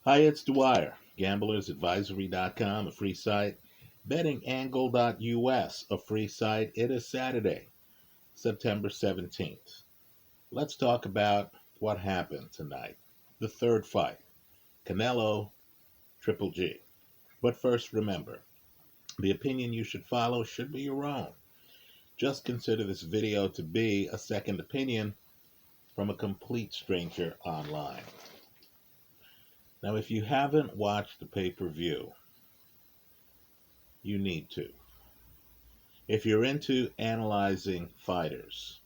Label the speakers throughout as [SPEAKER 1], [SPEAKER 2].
[SPEAKER 1] Hi, it's Dwyer, gamblersadvisory.com, a free site, bettingangle.us, a free site. It is Saturday, September 17th. Let's talk about what happened tonight. The third fight, Canelo, Triple G. But first, remember, the opinion you should follow should be your own. Just consider this video to be a second opinion from a complete stranger online. Now, if you haven't watched the pay-per-view, you need to. If you're into analyzing fighters,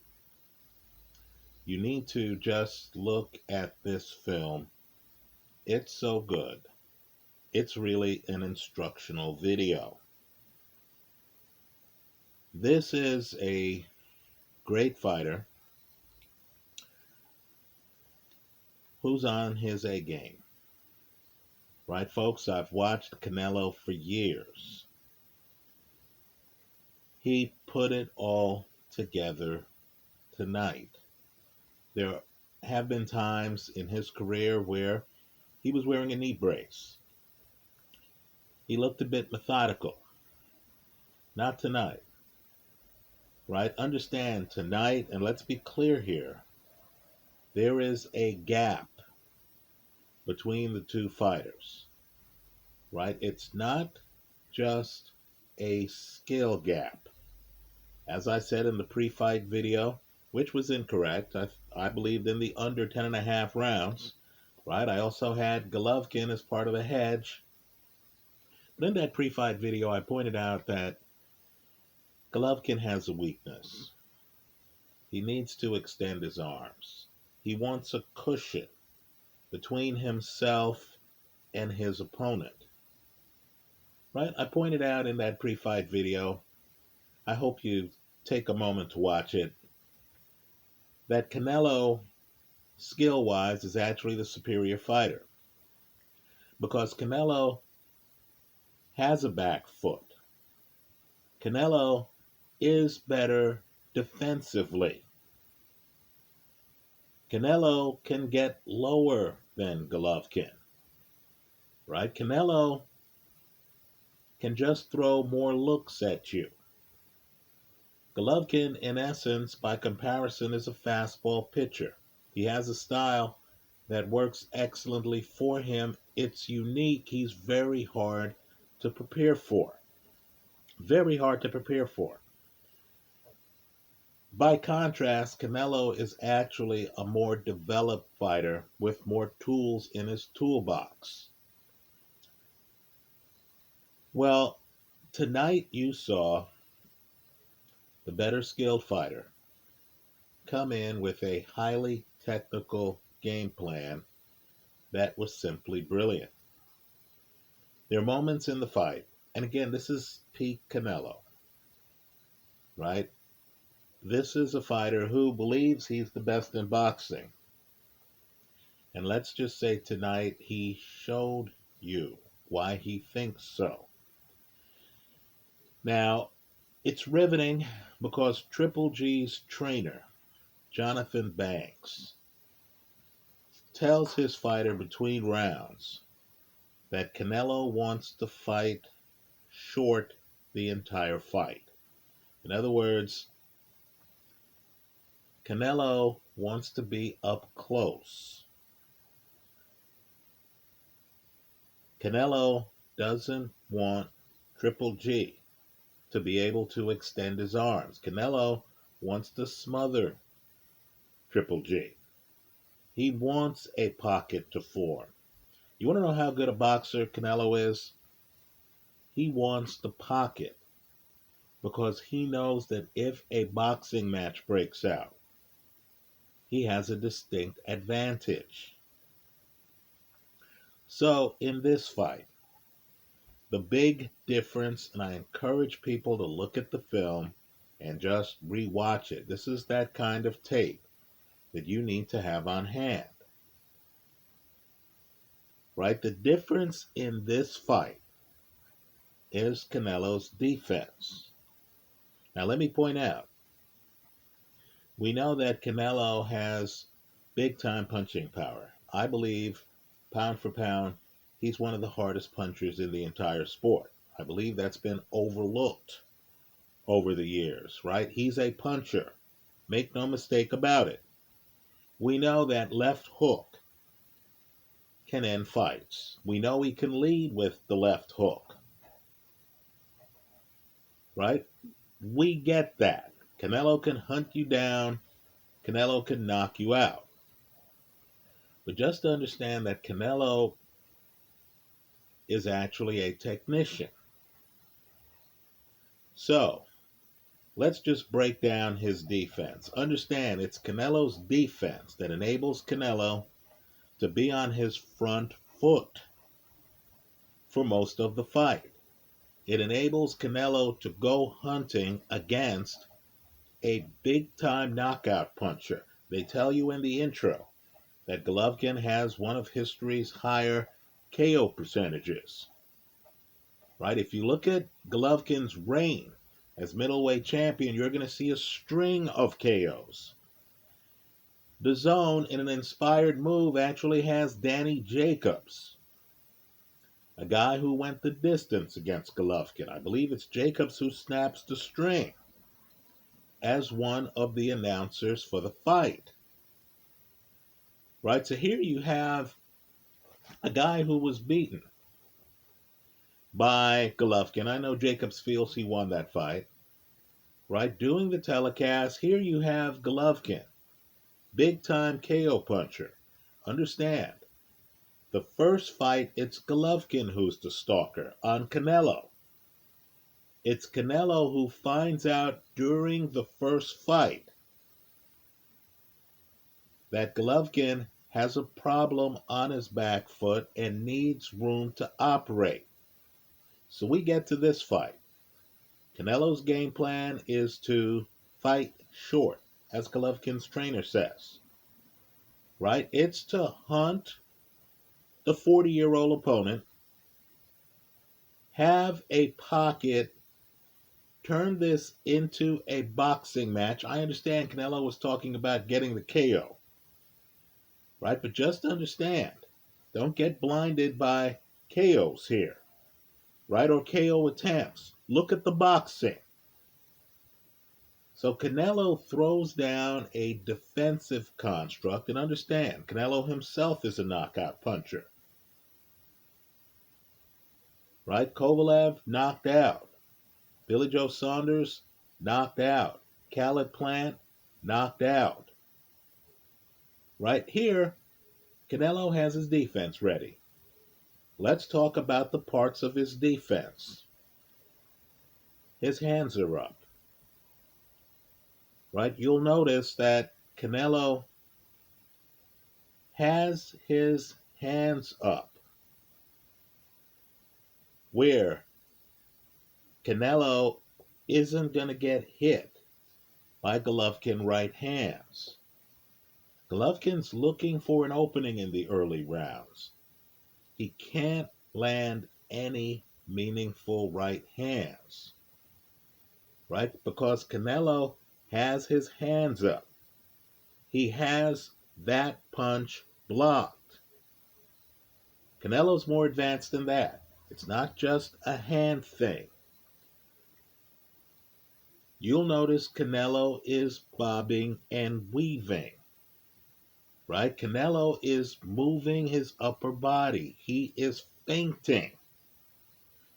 [SPEAKER 1] you need to just look at this film. It's so good. It's really an instructional video. This is a great fighter who's on his A game. Right, folks? I've watched Canelo for years. He put it all together tonight. There have been times in his career where he was wearing a knee brace. He looked a bit methodical. Not tonight, right? Understand tonight, and let's be clear here, there is a gap between the two fighters, right? It's not just a skill gap. As I said in the pre-fight video, which was incorrect, I believed in the under 10 and a half rounds, right? I also had Golovkin as part of the hedge. But in that pre-fight video, I pointed out that Golovkin has a weakness. He needs to extend his arms. He wants a cushion between himself and his opponent. Right? I pointed out in that pre-fight video, I hope you take a moment to watch it, that Canelo, skill-wise, is actually the superior fighter. Because Canelo has a back foot. Canelo is better defensively. Canelo can get lower than Golovkin, right? Canelo can just throw more looks at you. Golovkin, in essence, by comparison, is a fastball pitcher. He has a style that works excellently for him. It's unique. He's very hard to prepare for. Very hard to prepare for. By contrast, Canelo is actually a more developed fighter with more tools in his toolbox. Well, tonight you saw the better skilled fighter come in with a highly technical game plan that was simply brilliant. There are moments in the fight, and again, this is peak Canelo, right? This is a fighter who believes he's the best in boxing. And let's just say tonight he showed you why he thinks so. Now, it's riveting because Triple G's trainer, Jonathan Banks, tells his fighter between rounds that Canelo wants to fight short the entire fight. In other words, Canelo wants to be up close. Canelo doesn't want Triple G to be able to extend his arms. Canelo wants to smother Triple G. He wants a pocket to form. You want to know how good a boxer Canelo is? He wants the pocket because he knows that if a boxing match breaks out, he has a distinct advantage. So in this fight, the big difference, and I encourage people to look at the film and just rewatch it. This is that kind of tape that you need to have on hand. Right? The difference in this fight is Canelo's defense. Now let me point out, we know that Canelo has big time punching power. I believe, pound for pound, he's one of the hardest punchers in the entire sport. I believe that's been overlooked over the years, right? He's a puncher. Make no mistake about it. We know that left hook can end fights. We know he can lead with the left hook, right? We get that. Canelo can hunt you down. Canelo can knock you out. But just to understand that Canelo is actually a technician. So, let's just break down his defense. Understand, it's Canelo's defense that enables Canelo to be on his front foot for most of the fight. It enables Canelo to go hunting against a big-time knockout puncher. They tell you in the intro that Golovkin has one of history's higher KO percentages. Right? If you look at Golovkin's reign as middleweight champion, you're going to see a string of KOs. The Zone, in an inspired move, actually has Danny Jacobs, a guy who went the distance against Golovkin. I believe it's Jacobs who snaps the string as one of the announcers for the fight. Right? So here you have a guy who was beaten by Golovkin. I know Jacobs feels he won that fight. Right? Doing the telecast, here you have Golovkin, big-time KO puncher. Understand, the first fight, it's Golovkin who's the stalker on Canelo. It's Canelo who finds out during the first fight that Golovkin has a problem on his back foot and needs room to operate. So we get to this fight. Canelo's game plan is to fight short, as Golovkin's trainer says. Right? It's to hunt the 40-year-old opponent, have a pocket, turn this into a boxing match. I understand Canelo was talking about getting the KO. Right? But just understand, don't get blinded by KOs here. Right? Or KO attempts. Look at the boxing. So Canelo throws down a defensive construct, and understand, Canelo himself is a knockout puncher. Right? Kovalev knocked out. Billy Joe Saunders knocked out. Khaled Plant knocked out. Right here, Canelo has his defense ready. Let's talk about the parts of his defense. His hands are up. Right? You'll notice that Canelo has his hands up, where Canelo isn't going to get hit by Golovkin right hands. Golovkin's looking for an opening in the early rounds. He can't land any meaningful right hands, right? Because Canelo has his hands up. He has that punch blocked. Canelo's more advanced than that. It's not just a hand thing. You'll notice Canelo is bobbing and weaving. Right? Canelo is moving his upper body. He is feinting.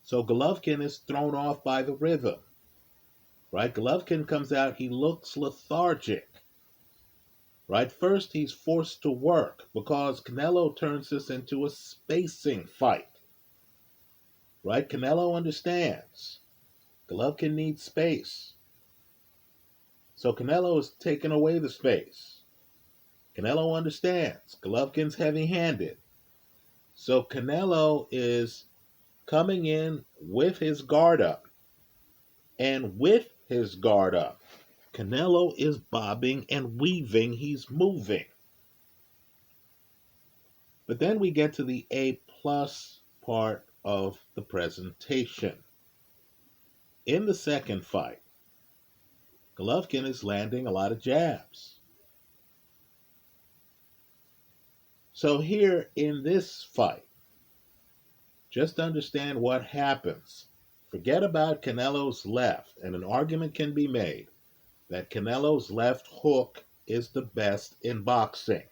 [SPEAKER 1] So Golovkin is thrown off by the rhythm. Right? Golovkin comes out, he looks lethargic. Right? First, he's forced to work because Canelo turns this into a spacing fight. Right? Canelo understands. Golovkin needs space. So Canelo is taking away the space. Canelo understands. Golovkin's heavy-handed. So Canelo is coming in with his guard up. And with his guard up, Canelo is bobbing and weaving. He's moving. But then we get to the A-plus part of the presentation. In the second fight, Golovkin is landing a lot of jabs. So here in this fight, Just understand what happens. Forget about Canelo's left, and an argument can be made that Canelo's left hook is the best in boxing.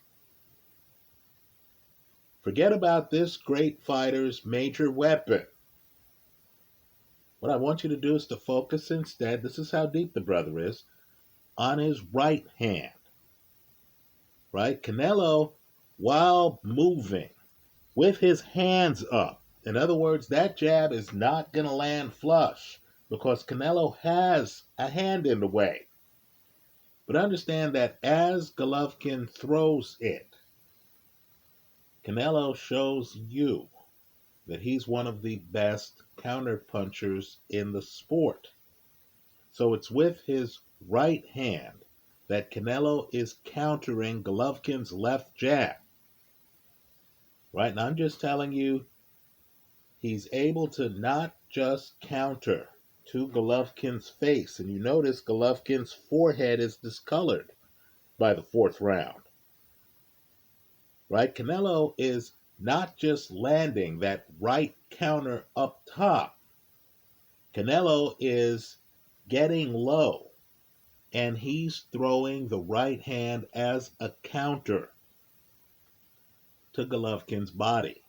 [SPEAKER 1] Forget about this great fighter's major weapon. What I want you to do is to focus instead, this is how deep the brother is, on his right hand. Right? Canelo, while moving with his hands up, in other words, that jab is not going to land flush because Canelo has a hand in the way. But understand that as Golovkin throws it, Canelo shows you that he's one of the best counterpunchers in the sport. So it's with his right hand that Canelo is countering Golovkin's left jab. Right? Now I'm just telling you, he's able to not just counter to Golovkin's face. And you notice Golovkin's forehead is discolored by the fourth round. Right? Canelo is not just landing that right counter up top. Canelo is getting low and he's throwing the right hand as a counter to Golovkin's body.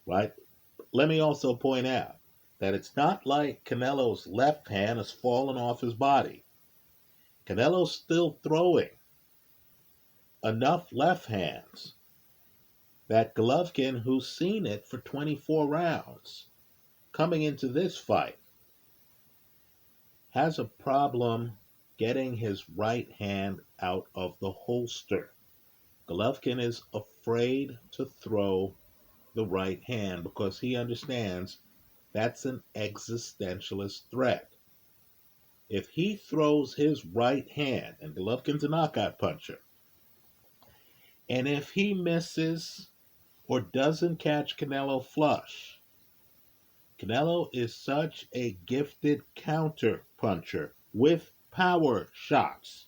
[SPEAKER 1] Right? Let me also point out that it's not like Canelo's left hand has fallen off his body. Canelo's still throwing enough left hands that Golovkin, who's seen it for 24 rounds, coming into this fight, has a problem getting his right hand out of the holster. Golovkin is afraid to throw the right hand because he understands that's an existentialist threat. If he throws his right hand, and Golovkin's a knockout puncher, and if he misses or doesn't catch Canelo flush, Canelo is such a gifted counter puncher with power shots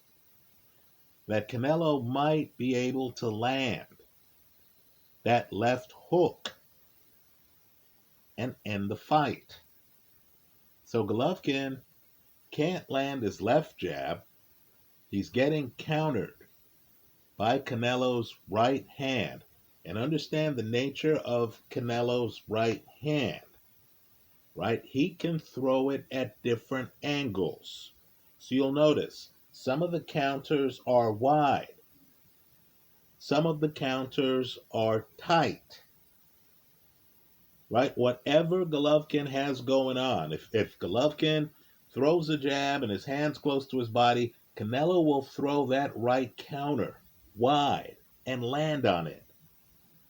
[SPEAKER 1] that Canelo might be able to land that left hook and end the fight. So Golovkin can't land his left jab. He's getting countered by Canelo's right hand. And understand the nature of Canelo's right hand. Right? He can throw it at different angles. So you'll notice some of the counters are wide. Some of the counters are tight. Right? Whatever Golovkin has going on, if Golovkin throws a jab and his hand's close to his body, Canelo will throw that right counter wide and land on it.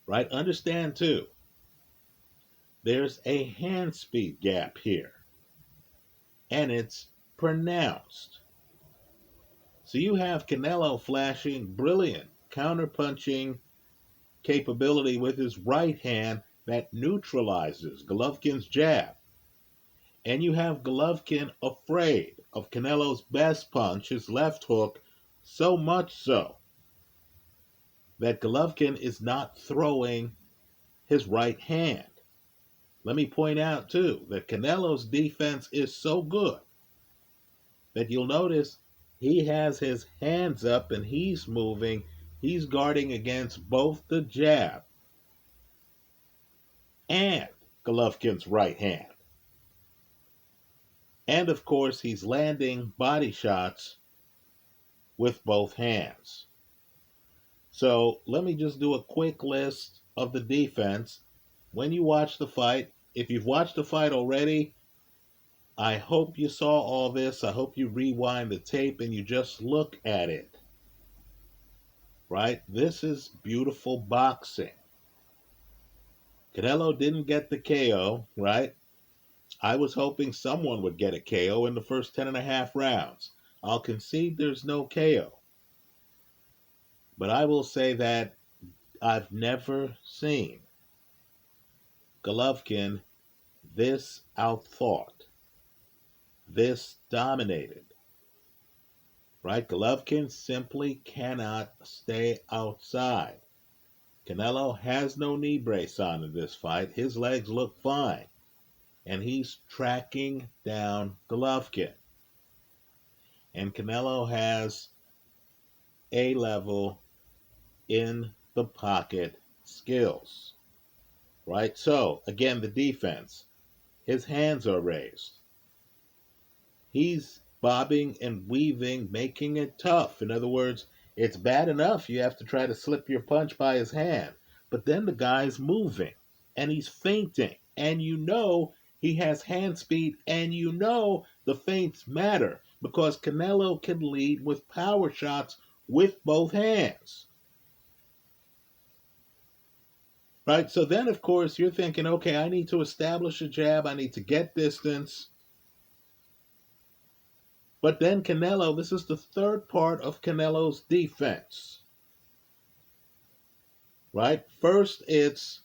[SPEAKER 1] Right? Understand too, there's a hand speed gap here, and it's pronounced. So you have Canelo flashing brilliant counterpunching capability with his right hand that neutralizes Golovkin's jab. And you have Golovkin afraid of Canelo's best punch, his left hook, so much so that Golovkin is not throwing his right hand. Let me point out, too, that Canelo's defense is so good that you'll notice he has his hands up and he's moving. He's guarding against both the jab and Golovkin's right hand. And of course, he's landing body shots with both hands. So let me just do a quick list of the defense. When you watch the fight, if you've watched the fight already, I hope you saw all this. I hope you rewind the tape and you just look at it. Right? This is beautiful boxing. Canelo didn't get the KO, right? I was hoping someone would get a KO in the first 10 and a half rounds. I'll concede there's no KO. But I will say that I've never seen Golovkin this outthought, this dominated. Right? Golovkin simply cannot stay outside. Canelo has no knee brace on in this fight. His legs look fine. And he's tracking down Golovkin. And Canelo has A-level in the pocket skills. Right? So, again, the defense. His hands are raised. He's bobbing and weaving, making it tough. In other words, it's bad enough you have to try to slip your punch by his hand. But then the guy's moving and he's feinting. And you know he has hand speed, and you know the feints matter because Canelo can lead with power shots with both hands. Right? So then, of course, you're thinking, okay, I need to establish a jab. I need to get distance. But then Canelo, this is the third part of Canelo's defense, right? First, it's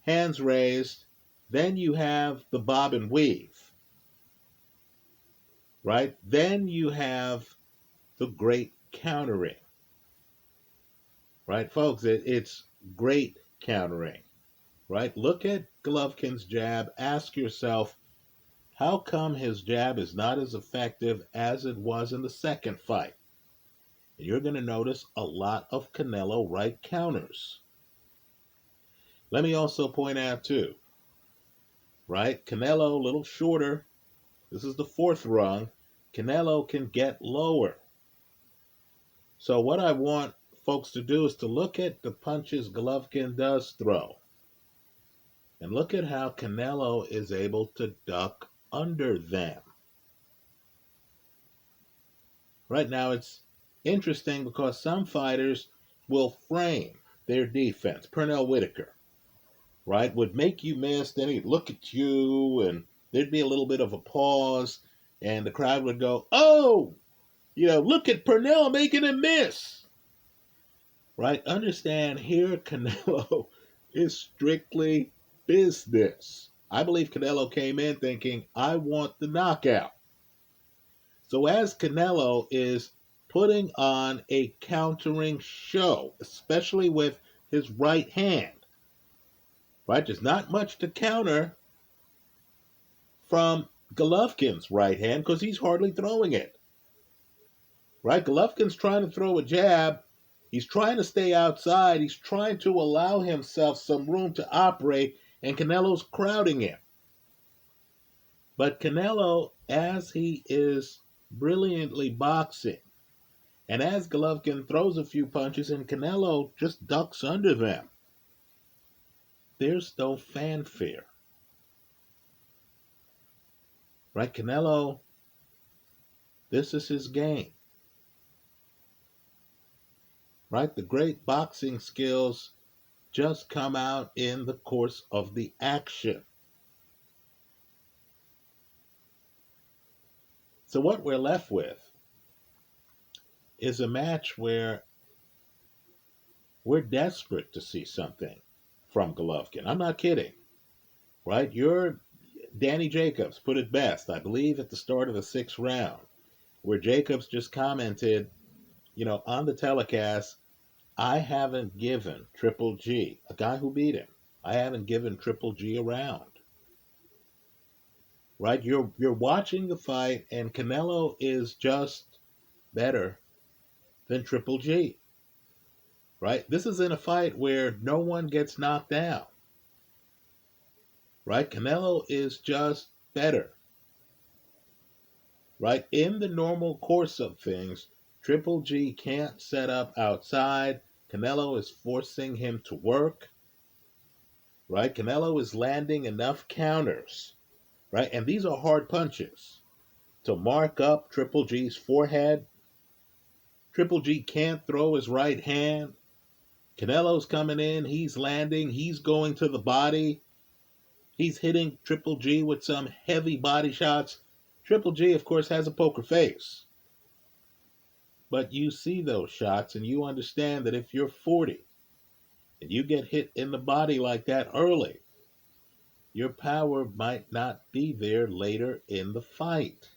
[SPEAKER 1] hands raised. Then you have the bob and weave, right? Then you have the great countering, right, folks? It's great countering, right? Look at Golovkin's jab. Ask yourself, how come his jab is not as effective as it was in the second fight? And you're going to notice a lot of Canelo right counters. Let me also point out, too, right? Canelo, a little shorter. This is the fourth rung. Canelo can get lower. So what I want folks to do is to look at the punches Golovkin does throw. And look at how Canelo is able to duck under them. Right now, it's interesting because some fighters will frame their defense. Pernell Whitaker, right, would make you miss, then he'd look at you, and there'd be a little bit of a pause, and the crowd would go, oh, look at Pernell making him miss. Right? Understand here, Canelo is strictly business. I believe Canelo came in thinking, I want the knockout. So as Canelo is putting on a countering show, especially with his right hand, right? There's not much to counter from Golovkin's right hand because he's hardly throwing it. Right? Golovkin's trying to throw a jab. He's trying to stay outside. He's trying to allow himself some room to operate, and Canelo's crowding him. But Canelo, as he is brilliantly boxing, and as Golovkin throws a few punches and Canelo just ducks under them, there's no fanfare. Right? Canelo, this is his game. Right? The great boxing skills just come out in the course of the action. So what we're left with is a match where we're desperate to see something from Golovkin. I'm not kidding. Right? Danny Jacobs put it best, I believe, at the start of the sixth round, where Jacobs just commented, on the telecast, I haven't given Triple G, a guy who beat him, I haven't given Triple G a round. Right? You're watching the fight, and Canelo is just better than Triple G. Right? This is in a fight where no one gets knocked down. Right? Canelo is just better. Right? In the normal course of things, Triple G can't set up outside. Canelo is forcing him to work. Right? Canelo is landing enough counters. Right? And these are hard punches to mark up Triple G's forehead. Triple G can't throw his right hand. Canelo's coming in. He's landing. He's going to the body. He's hitting Triple G with some heavy body shots. Triple G, of course, has a poker face. But you see those shots and you understand that if you're 40 and you get hit in the body like that early, your power might not be there later in the fight.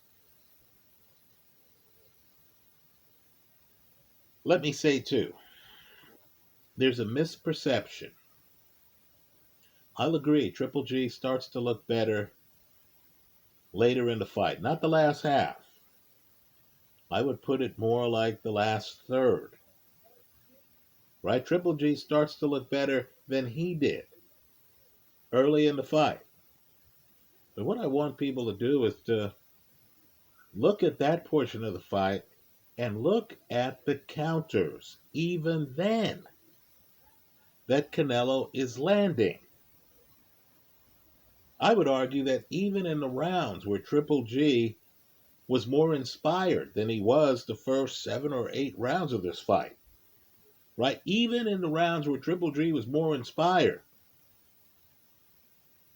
[SPEAKER 1] Let me say, too, there's a misperception. I'll agree, Triple G starts to look better later in the fight. Not the last half. I would put it more like the last third. Right? Triple G starts to look better than he did early in the fight. But what I want people to do is to look at that portion of the fight and look at the counters, even then, that Canelo is landing. I would argue that even in the rounds where Triple G was more inspired than he was the first 7 or 8 rounds of this fight, right? Even in the rounds where Triple G was more inspired,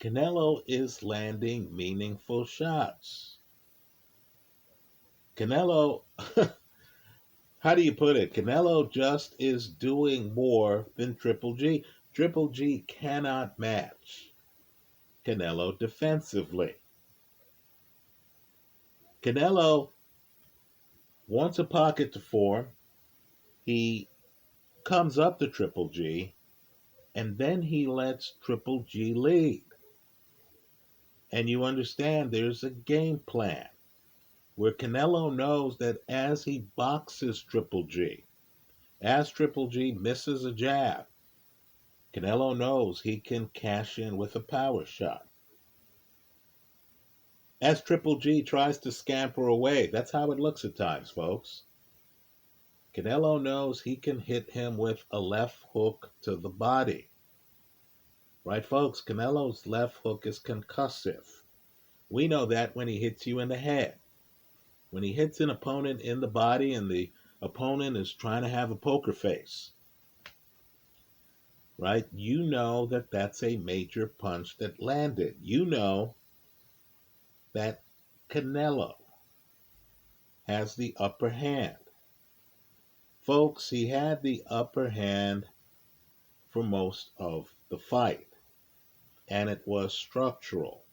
[SPEAKER 1] Canelo is landing meaningful shots. Canelo, how do you put it? Canelo just is doing more than Triple G. Triple G cannot match Canelo defensively. Canelo wants a pocket to form. He comes up to Triple G, and then he lets Triple G lead. And you understand there's a game plan where Canelo knows that as he boxes Triple G, as Triple G misses a jab, Canelo knows he can cash in with a power shot. As Triple G tries to scamper away, that's how it looks at times, folks. Canelo knows he can hit him with a left hook to the body. Right, folks? Canelo's left hook is concussive. We know that when he hits you in the head. When he hits an opponent in the body and the opponent is trying to have a poker face, right? You know that that's a major punch that landed. You know that Canelo has the upper hand. Folks, he had the upper hand for most of the fight, and it was structural.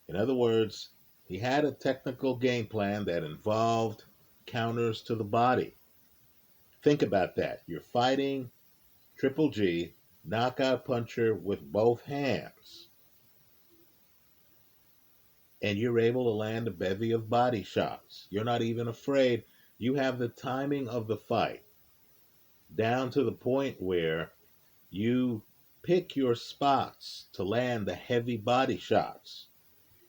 [SPEAKER 1] In other words, he had a technical game plan that involved counters to the body. Think about that. You're fighting Triple G, knockout puncher with both hands, and you're able to land a bevy of body shots. You're not even afraid. You have the timing of the fight down to the point where you pick your spots to land the heavy body shots,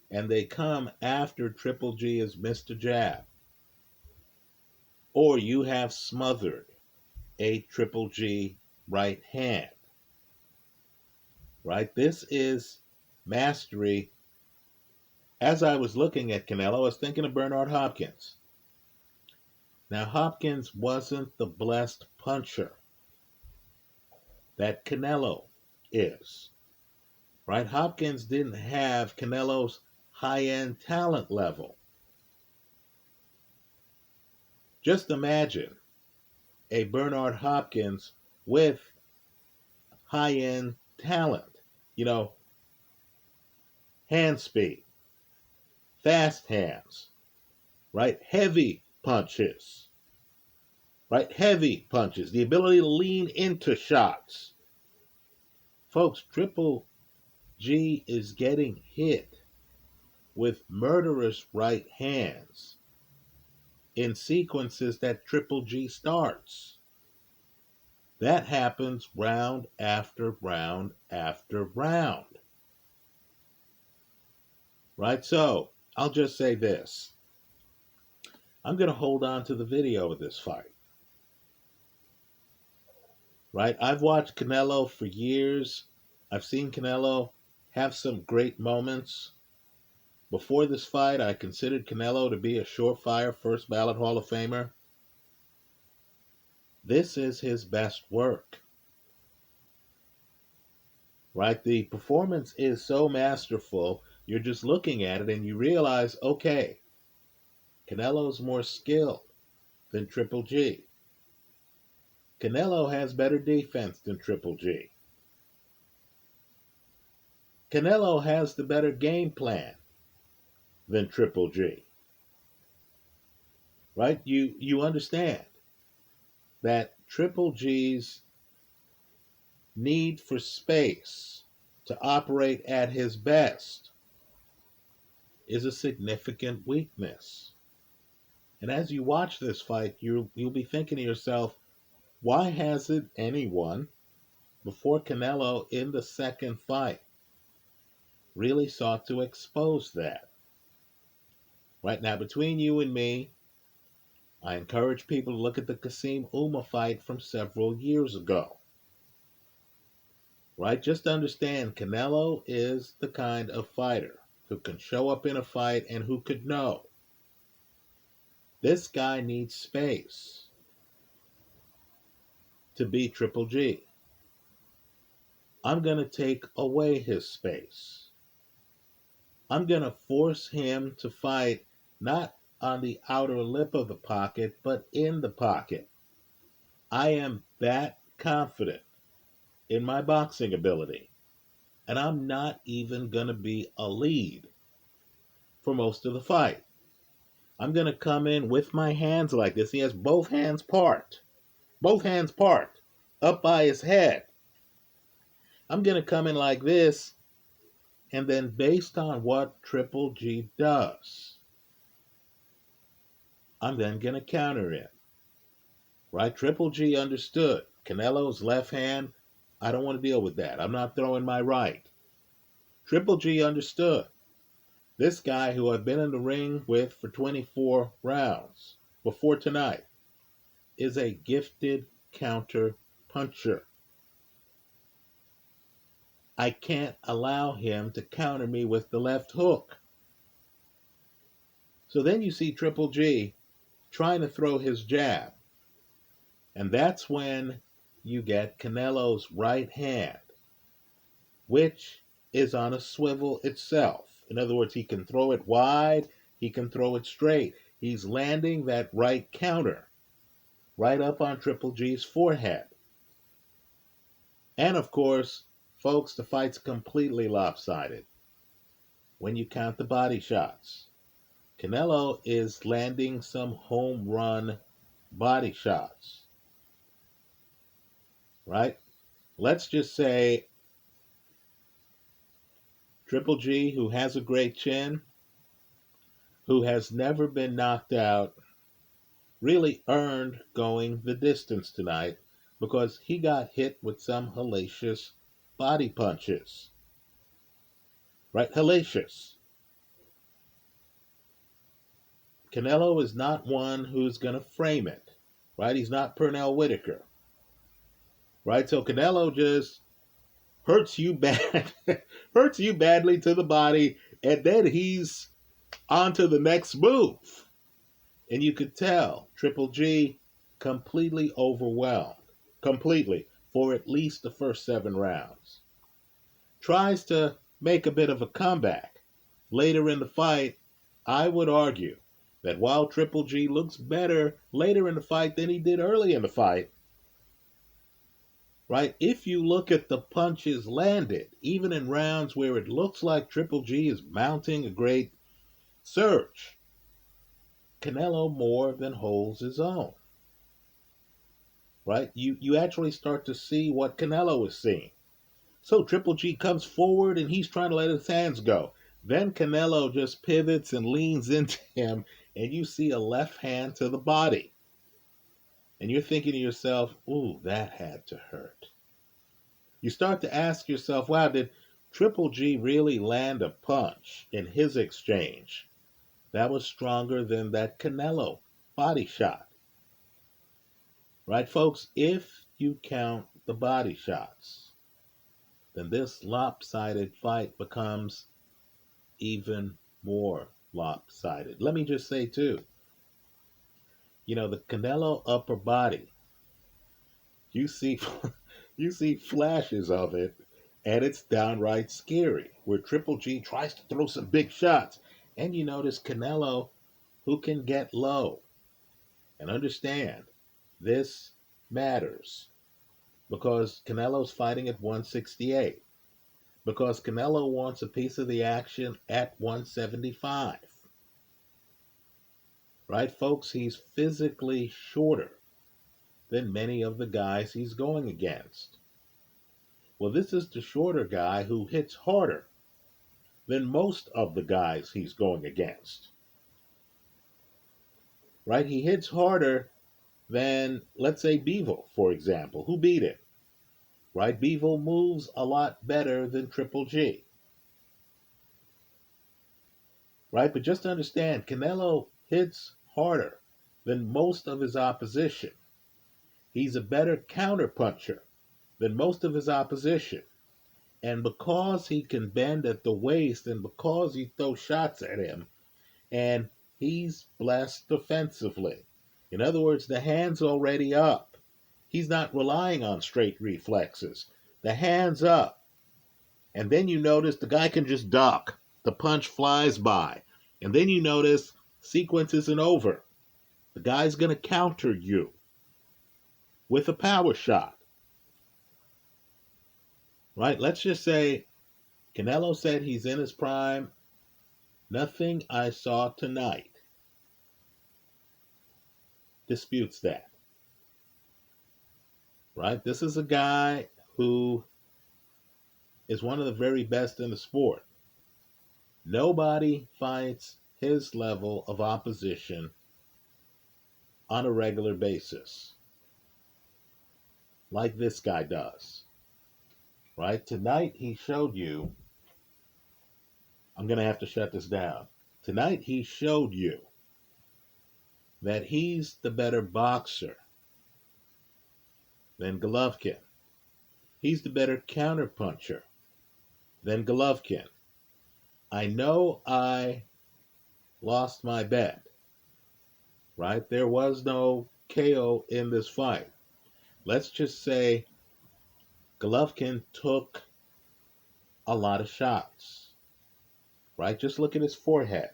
[SPEAKER 1] and they come after Triple G has missed a jab, or you have smothered a Triple G right hand. Right? This is mastery. As I was looking at Canelo, I was thinking of Bernard Hopkins. Now, Hopkins wasn't the blessed puncher that Canelo is. Right? Hopkins didn't have Canelo's high-end talent level. Just imagine a Bernard Hopkins with high-end talent. You know, hand speed, fast hands, right? Heavy punches, right? Heavy punches, the ability to lean into shots. Folks, Triple G is getting hit with murderous right hands in sequences that Triple G starts. That happens round after round after round. Right? So, I'll just say this. I'm going to hold on to the video of this fight. Right? I've watched Canelo for years. I've seen Canelo have some great moments. Before this fight, I considered Canelo to be a surefire first ballot Hall of Famer. This is his best work. Right? The performance is so masterful, you're just looking at it and you realize, okay, Canelo's more skilled than Triple G. Canelo has better defense than Triple G. Canelo has the better game plan than Triple G. Right? You understand that Triple G's need for space to operate at his best is a significant weakness. And as you watch this fight, you'll be thinking to yourself, why hasn't anyone before Canelo in the second fight really sought to expose that? Right now, between you and me, I encourage people to look at the Kasim Uma fight from several years ago. Right? Just understand Canelo is the kind of fighter who can show up in a fight and who could know this guy needs space to beat Triple G. I'm going to take away his space. I'm going to force him to fight not on the outer lip of the pocket, but in the pocket. I am that confident in my boxing ability. And I'm not even going to be a lead for most of the fight. I'm going to come in with my hands like this. He has both hands apart, up by his head. I'm going to come in like this, and then based on what Triple G does, I'm then going to counter it. Right? Triple G understood. Canelo's left hand, I don't want to deal with that. I'm not throwing my right. Triple G understood. This guy who I've been in the ring with for 24 rounds before tonight is a gifted counter puncher. I can't allow him to counter me with the left hook. So then you see Triple G trying to throw his jab. And that's when you get Canelo's right hand, which is on a swivel itself. In other words, he can throw it wide, he can throw it straight. He's landing that right counter right up on Triple G's forehead. And of course, folks, the fight's completely lopsided when you count the body shots. Canelo is landing some home run body shots, right? Let's just say Triple G, who has a great chin, who has never been knocked out, really earned going the distance tonight because he got hit with some hellacious body punches. Right? Hellacious. Canelo is not one who's going to frame it. Right? He's not Pernell Whitaker. Right? So Canelo just hurts you bad, hurts you badly to the body, and then he's on to the next move. And you could tell Triple G completely overwhelmed, completely, for at least the first 7 rounds. Tries to make a bit of a comeback. Later in the fight, I would argue that while Triple G looks better later in the fight than he did early in the fight, right? If you look at the punches landed, even in rounds where it looks like Triple G is mounting a great surge, Canelo more than holds his own. Right? You actually start to see what Canelo is seeing. So Triple G comes forward and he's trying to let his hands go. Then Canelo just pivots and leans into him, and you see a left hand to the body. And you're thinking to yourself, ooh, that had to hurt. You start to ask yourself, wow, did Triple G really land a punch in his exchange that was stronger than that Canelo body shot? Right, folks? If you count the body shots, then this lopsided fight becomes even more lopsided. Let me just say, too, the Canelo upper body, you see, you see flashes of it, and it's downright scary, where Triple G tries to throw some big shots, and you notice Canelo, who can get low. And understand, this matters, because Canelo's fighting at 168. Because Canelo wants a piece of the action at 175. Right, folks? He's physically shorter than many of the guys he's going against. Well, this is the shorter guy who hits harder than most of the guys he's going against. Right? He hits harder than, let's say, Bevel, for example, who beat him. Right? Bevel moves a lot better than Triple G. Right? But just understand, Canelo hits harder than most of his opposition. He's a better counterpuncher than most of his opposition. And because he can bend at the waist and because he throws shots at him, and he's blessed defensively. In other words, the hand's already up. He's not relying on straight reflexes. The hand's up. And then you notice the guy can just duck. The punch flies by. And then you notice sequence isn't over. The guy's going to counter you with a power shot. Right? Let's just say Canelo said he's in his prime. Nothing I saw tonight disputes that. Right? This is a guy who is one of the very best in the sport. Nobody fights his level of opposition on a regular basis like this guy does. Right? Tonight he showed you, I'm going to have to shut this down. Tonight he showed you that he's the better boxer than Golovkin. He's the better counterpuncher than Golovkin. I know I lost my bet, right? There was no KO in this fight. Let's just say Golovkin took a lot of shots, right? Just look at his forehead.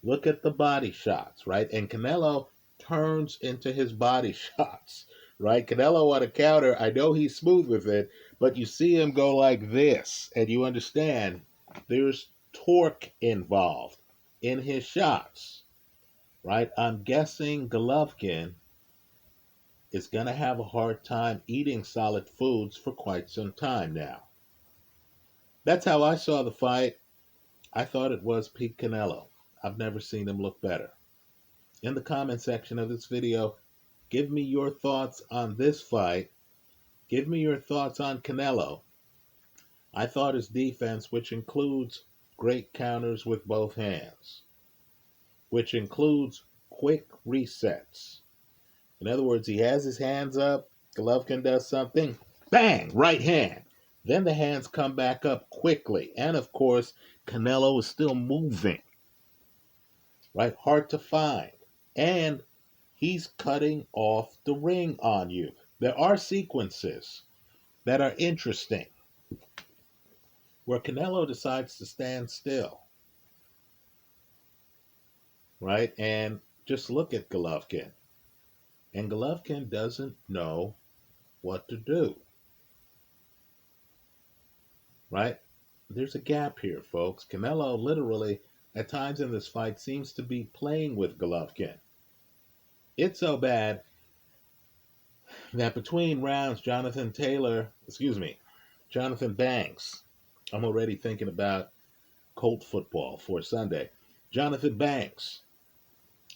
[SPEAKER 1] Look at the body shots, right? And Canelo turns into his body shots, right? Canelo on a counter, I know he's smooth with it, but you see him go like this, and you understand there's torque involved in his shots, right? I'm guessing Golovkin is going to have a hard time eating solid foods for quite some time now. That's how I saw the fight. I thought it was Pete Canelo. I've never seen him look better. In the comment section of this video, give me your thoughts on this fight. Give me your thoughts on Canelo. I thought his defense, which includes great counters with both hands, which includes quick resets. In other words, he has his hands up, Golovkin does something, bang, right hand. Then the hands come back up quickly. And of course, Canelo is still moving, right? Hard to find. And he's cutting off the ring on you. There are sequences that are interesting where Canelo decides to stand still, right? And just look at Golovkin. And Golovkin doesn't know what to do, right? There's a gap here, folks. Canelo literally, at times in this fight, seems to be playing with Golovkin. It's so bad that between rounds, Jonathan Banks, I'm already thinking about Colt football for Sunday. Jonathan Banks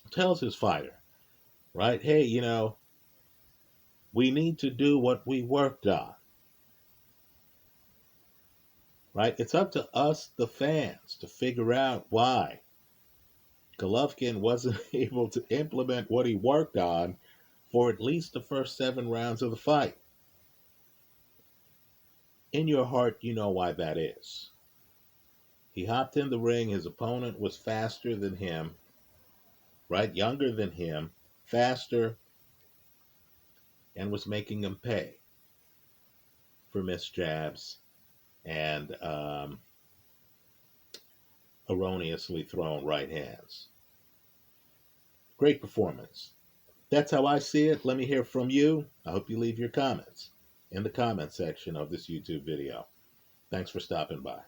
[SPEAKER 1] tells his fighter, right, hey, we need to do what we worked on, right? It's up to us, the fans, to figure out why Golovkin wasn't able to implement what he worked on for at least the first 7 rounds of the fight. In your heart, you know why that is. He hopped in the ring. His opponent was faster than him, right? Younger than him, faster, and was making him pay for missed jabs and erroneously thrown right hands. Great performance. That's how I see it. Let me hear from you. I hope you leave your comments in the comment section of this YouTube video. Thanks for stopping by.